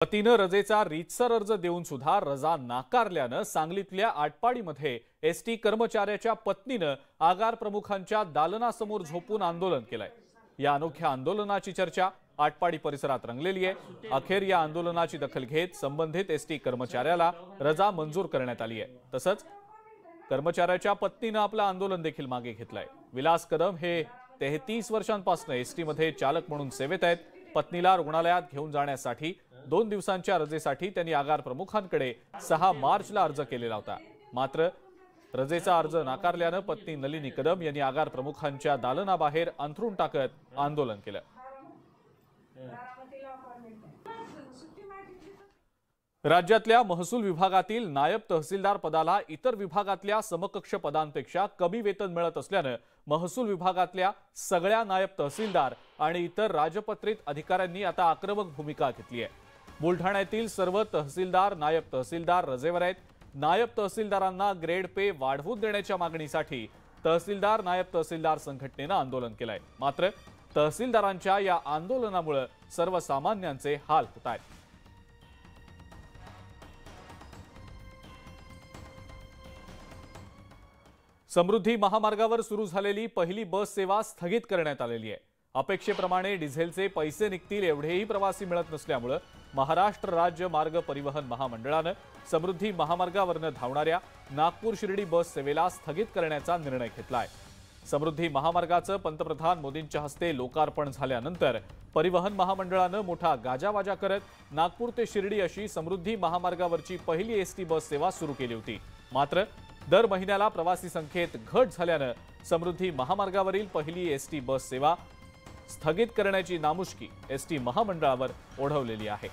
पतीनं रजेचा रीतसर अर्ज देऊन सुद्धा रजा नाकारल्यानं सांगलीतल्या आटपाडीमध्ये एसटी कर्मचाऱ्याच्या पत्नीनं आगार प्रमुखांच्या दालनासमोर झोपून आंदोलन केलंय। या अनोख्या आंदोलनाची चर्चा आटपाडी परिसरात रंगलेली आहे। अखेर या आंदोलनाची दखल घेत संबंधित एसटी कर्मचाऱ्याला रजा मंजूर करण्यात आली आहे। तसंच कर्मचाऱ्याच्या पत्नीनं आपलं आंदोलन देखील मागे घेतलंय। विलास कदम हे 33 वर्षांपासून एसटी मध्ये चालक म्हणून सेवेत आहेत। पत्नीला रुग्णालयात घेऊन जाण्यासाठी 2 दिवसांच्या रजेसाठी त्यांनी आगार प्रमुखांकडे 6 मार्चला अर्ज केलेला होता। मात्र रजेचा अर्ज नाकारल्यानं पत्नी नलिनी कदम यांनी आगार प्रमुखांच्या दालनाबाहेर अंथरूण टाकत आंदोलन केलं। राज्यातल्या महसूल विभागातील नायब तहसीलदार पदाला इतर विभागातल्या समकक्ष पदांपेक्षा कमी वेतन मिळत असल्यानं महसूल विभागातल्या सगळ्या नायब तहसीलदार आणि इतर राजपत्रित अधिकाऱ्यांनी आता आक्रमक भूमिका घेतली आहे। बुलढाण्यातील सर्व तहसीलदार नायब तहसीलदार रजेवर आहेत। नायब तहसीलदारांना ग्रेड पे वाढवून देण्याच्या मागणीसाठी तहसीलदार नायब तहसीलदार संघटनेनं आंदोलन केलंय। मात्र तहसीलदारांच्या या आंदोलनामुळे सर्वसामान्यांचे हाल होत आहेत। समृद्धी महामार्गावर सुरू झालेली पहिली बस सेवा स्थगित करण्यात आलेली आहे। अपेक्षेप्रमाणे डिझेलचे पैसे निघतील एवढेही प्रवासी मिळत नसल्यामुळे महाराष्ट्र राज्य मार्ग परिवहन महामंडळानं समृद्धी महामार्गावरनं धावणाऱ्या नागपूर शिर्डी बस सेवेला स्थगित करण्याचा निर्णय घेतलाय। समृद्धी महामार्गाचं पंतप्रधान मोदींच्या हस्ते लोकार्पण झाल्यानंतर परिवहन महामंडळानं मोठा गाजावाजा करत नागपूर ते शिर्डी अशी समृद्धी महामार्गावरची पहिली एसटी बस सेवा सुरू केली होती। मात्र दर महिन्याला प्रवासी संख्येत घट झाल्यानं समृद्धी महामार्गावरील पहिली एसटी बस सेवा स्थगित करण्याची नामुष्की एसटी महामंडळावर ओढवलेली आहे।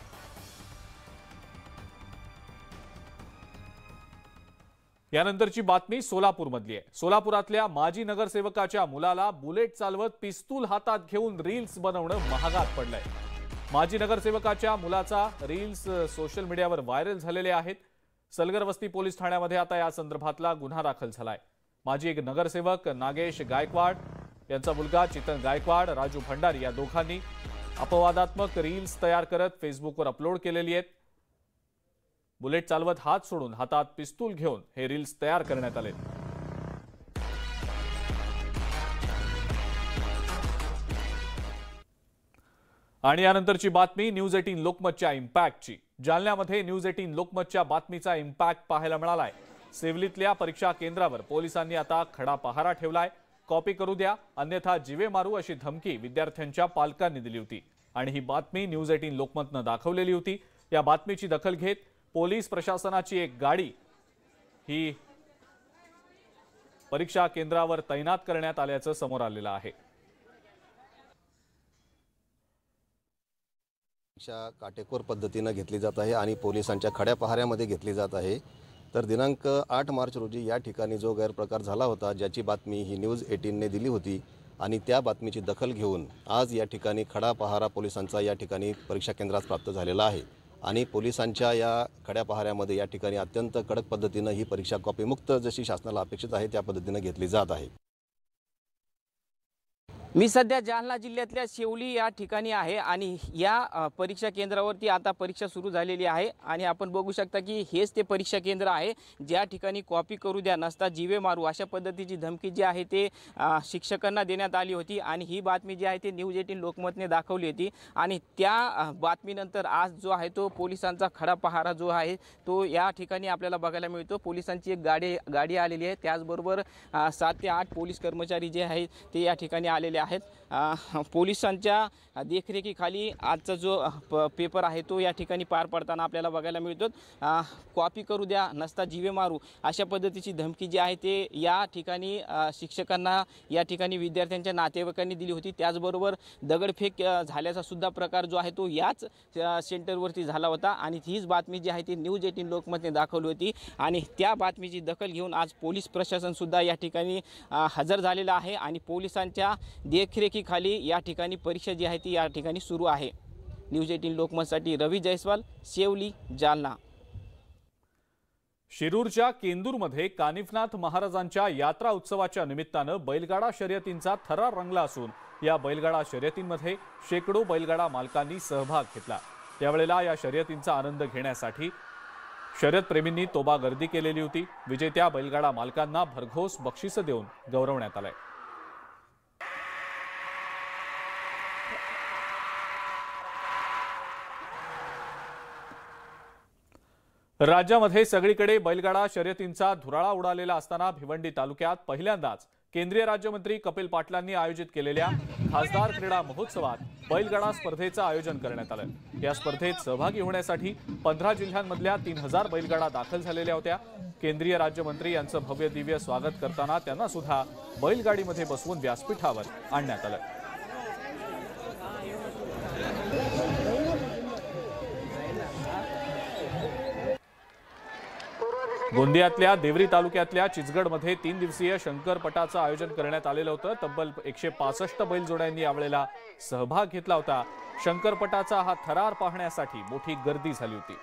यानंतरची बातमी सोलापूरमधली आहे। सोलापुरातल्या माजी नगरसेवकाच्या मुलाला बुलेट चालवत पिस्तूल हातात घेऊन रील्स बनवणं महागात पडलंय। माजी नगरसेवकाच्या मुलाचा रील्स सोशल मीडियावर व्हायरल झालेले आहेत। सलगरवस्ती पोलीस ठाण्यामध्ये आता या संदर्भातला गुन्हा दाखल झालाय। माजी एक नगरसेवक नागेश गायकवाड यांचा मुलगा चितन गायकवाड, राजू भंडारी या दोघांनी अपवादात्मक रील्स तयार करत फेसबुकवर अपलोड केलेली आहेत। बुलेट चालवत हात सोडून हातात पिस्तूल घेऊन हे रील्स तयार करण्यात आले। आणि यानंतरची बातमी न्यूज 18 लोकमतच्या इम्पॅक्टची। जालन्यामध्ये न्यूज 18 लोकमतच्या बातमीचा इम्पॅक्ट पाहायला मिळालाय। सेवलीतल्या परीक्षा केंद्रावर पोलिसांनी आता खडा पहारा ठेवलाय। कॉपी करू द्या अन्यथा जीवे मारू अशी धमकी विद्यार्थ्यांच्या पालकांनी दिली होती आणि ही बातमी न्यूज 18 लोकमतनं दाखवलेली होती। या बातमीची दखल घेत पोलीस प्रशासनाची एक गाडी ही परीक्षा केंद्रावर तैनात करण्यात आल्याचं समोर आलेलं आहे। परीक्षा काटेकोर पद्धतीने घेतली जात आहे आणि पोलिसांच्या खड्या पहाऱ्यामध्ये घेतली जात आहे। तर दिनांक 8 मार्च रोजी या ठिकाणी जो गैरप्रकार झाला होता ज्याची बातमी ही न्यूज 18 ने दिली होती आणि त्या बातमीची दखल घेऊन आज या ठिकाणी खडा पहारा पोलिसांचा या ठिकाणी परीक्षा केंद्रात प्राप्त झालेला आहे आणि पोलिसांच्या या खड्या पहाऱ्यामध्ये या ठिकाणी अत्यंत कडक पद्धतीने ही परीक्षा कॉपी मुक्त जशी शासनाला अपेक्षित आहे त्या पद्धतीने घेतली जात आहे। मी सध्या जालना जिल्ह्यातल्या शेवली या ठिकाणी आहे आणि या परीक्षा केंद्रावरती आता परीक्षा सुरू झालेली आहे आणि आपण बघू शकता की हेच ते परीक्षा केंद्र आहे ज्या ठिकाणी कॉपी करू द्या नसता जीवे मारू अशा पद्धतीची धमकी जी आहे ते शिक्षकांना देण्यात आली होती आणि ही बातमी जी आहे ते न्यूज 18 लोकमतने दाखवली होती आणि त्या बातमीनंतर आज जो आहे तो पोलिसांचा खडा पहारा जो आहे तो या ठिकाणी आपल्याला बघायला मिळतो। पोलिसांची एक गाडी आलेली आहे, त्याचबरोबर 7 ते 8 पोलीस कर्मचारी जे आहेत ते या ठिकाणी आलेले आहेत। पोलिसांच्या देखरेखीखाली आजचा जो पेपर आहे तो या ठिकाणी पार पडताना आपल्याला बघायला मिळतो। कॉपी करू द्या नसता जीवे मारू अशा पद्धतीची धमकी जी आहे ते या ठिकाणी शिक्षकांना या ठिकाणी विद्यार्थ्यांच्या नातेवाईकांनी दिली होती। त्याचबरोबर दगडफेक झाल्याचा सुद्धा प्रकार जो आहे तो याच सेंटरवरती झाला होता आणि हीच बातमी जी आहे ती न्यूज 18 लोकमतने दाखवली होती आणि त्या बातमीची दखल घेऊन आज पोलीस प्रशासन सुद्धा या ठिकाणी हजर झालेला आहे आणि पोलिसांच्या देखरेखीखाली या ठिकाणी परीक्षा जी आहे ती या ठिकाणी सुरू आहे। न्यूज 18 लोकमतसाठी रवी जयस्वाल, शेवली, जालना। शिरूरच्या केंदूरमध्ये कानिफनाथ महाराजांच्या यात्रा उत्सवाच्या निमित्तानं बैलगाडा शर्यतींचा थरार रंगला असून या बैलगाडा शर्यतींमध्ये शेकडो बैलगाडा मालकांनी सहभाग घेतला। त्यावेळेला या शर्यतींचा आनंद घेण्यासाठी शर्यतप्रेमींनी तोबा गर्दी केलेली होती. विजेत्या बैलगाडा मालकांना भरघोस बक्षिसं देऊन गौरवण्यात आलंय. राज्यामध्ये सगळीकडे बैलगाडा शर्यतींचा धुराळा उडालेला असताना भिवंडी तालुक्यात पहिल्यांदाच केंद्रीय राज्यमंत्री कपिल पाटलांनी आयोजित केलेल्या खासदार क्रीडा महोत्सवात बैलगाडा स्पर्धेचं आयोजन करण्यात आलं. या स्पर्धेत सहभागी होण्यासाठी 15 जिल्ह्यांमधल्या 3000 बैलगाडा दाखल झालेल्या होत्या. केंद्रीय राज्यमंत्री यांचं भव्य दिव्य स्वागत करताना त्यांना सुद्धा बैलगाडीमध्ये बसवून व्यासपीठावर आणण्यात आलं. गोंदियातल्या देवरी तालुक्यातल्या चिचगडमध्ये 3 दिवसीय शंकरपटाचं आयोजन करण्यात आलेलं होतं. तब्बल 165 बैलजोड्यांनी यावेळेला सहभाग घेतला होता. शंकरपटाचा हा थरार पाहण्यासाठी मोठी गर्दी झाली होती.